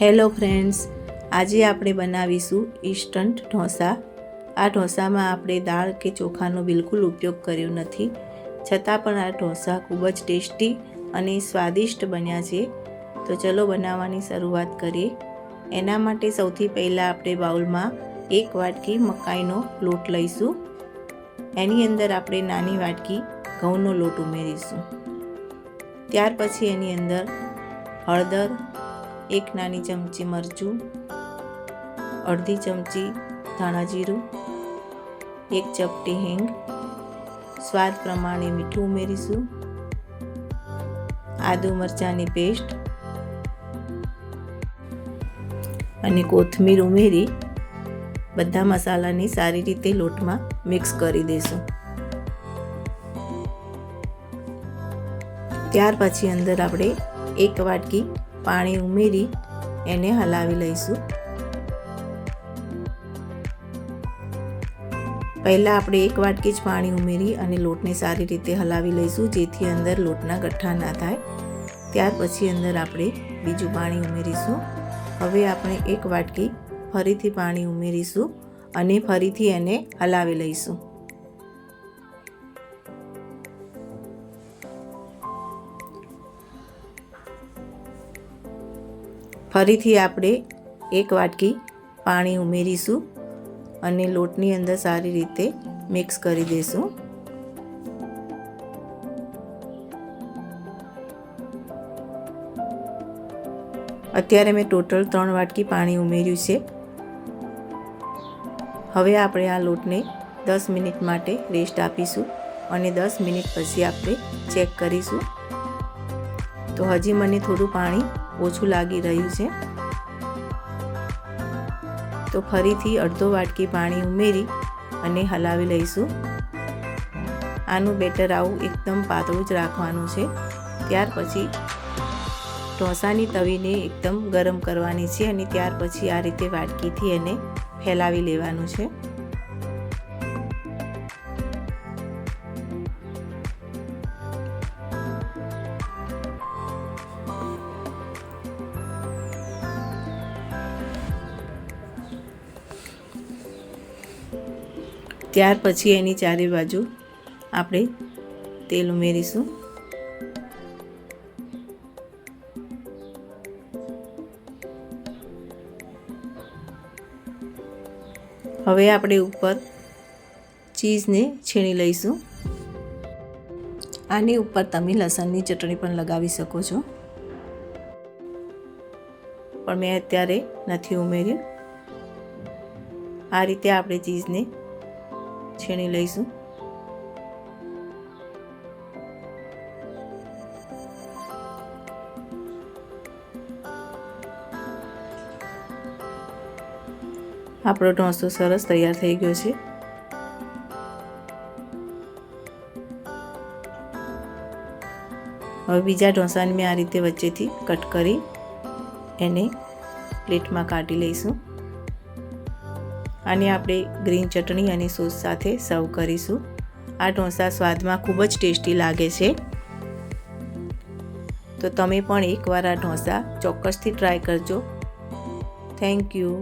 Hello friends, આજે આપણે બનાવીશું ઇન્સ્ટન્ટ ઢોસા। આ ઢોસામાં આપણે દાળ કે ચોખાનો બિલકુલ ઉપયોગ કર્યો નથી, છતાં પણ આ ઢોસા ખૂબ જ ટેસ્ટી અને સ્વાદિષ્ટ બન્યા છે। તો ચલો બનાવવાની શરૂઆત કરીએ। એના માટે સૌથી પહેલાં આપણે બાઉલમાં 1 વાટકી મકાઈનો લોટ લઈશું। એની અંદર આપણે નાની વાટકી ઘઉંનો લોટ ઉમેરીશું। ત્યાર પછી એની અંદર હળદર, 1 નાની ચમચી મરચું, અડધી ચમચી ધાણા જીરું, 1 ચપટી હિંગ, સ્વાદ પ્રમાણે મીઠું ઉમેરીશું, આદુ મરચાંની પેસ્ટ અને કોથમીર ઉમેરી બધા મસાલાને સારી રીતે લોટમાં મિક્સ કરી દઈશું। ત્યાર પછી અંદર આપણે 1 વાટકી પાણી ઉમેરી એને હલાવી લઈશું। પહેલાં આપણે 1 વાટકી જ પાણી ઉમેરી અને લોટને સારી રીતે હલાવી લઈશું, જેથી અંદર લોટના ગઠ્ઠા ના થાય। ત્યાર પછી અંદર આપણે બીજું પાણી ઉમેરીશું। હવે આપણે 1 વાટકી ફરીથી પાણી ઉમેરીશું અને ફરીથી એને હલાવી લઈશું। ફરીથી આપણે 1 વાટકી પાણી ઉમેરીશું અને લોટની અંદર સારી રીતે મિક્સ કરી દઈશું। અત્યારે મેં ટોટલ 3 વાટકી પાણી ઉમેર્યું છે। હવે આપણે આ લોટને 10 મિનિટ માટે રેસ્ટ આપીશું અને 10 મિનિટ પછી આપણે ચેક કરીશું। તો હજી મને થોડું પાણી ઓછું લાગી રહ્યું છે, તો ફરીથી અડધો વાટકી પાણી ઉમેરી અને હલાવી લઈશું। આનું બેટર આવું એકદમ પાતળું જ રાખવાનું છે। ત્યાર પછી ઢોસાની તવીને એકદમ ગરમ કરવાની છે અને ત્યાર પછી આ રીતે વાટકીથી એને ફેલાવી લેવાનું છે। ત્યાર પછી એની ચારે બાજુ આપણે તેલ ઉમેરીશું। હવે આપણે ઉપર ચીઝને છીણી લઈશું। આની ઉપર તમે લસણની ચટણી પણ લગાવી શકો છો, પણ મેં અત્યારે નથી ઉમેર્યું। આ રીતે આપણે ચીઝને છીણી લઈશું। આપણો ઢોસો સરસ તૈયાર થઈ ગયો છે। હવે બીજા ઢોસાને મેં આ રીતે વચ્ચેથી કટ કરી એને પ્લેટમાં કાઢી લઈશું। આને આપણે ગ્રીન ચટણી અને સોસ સાથે સર્વ કરીશું। આ ઢોસા સ્વાદમાં ખૂબ જ ટેસ્ટી લાગે છે, તો તમે પણ એકવાર આ ઢોસા ચોક્કસથી ટ્રાય કરજો। Thank you.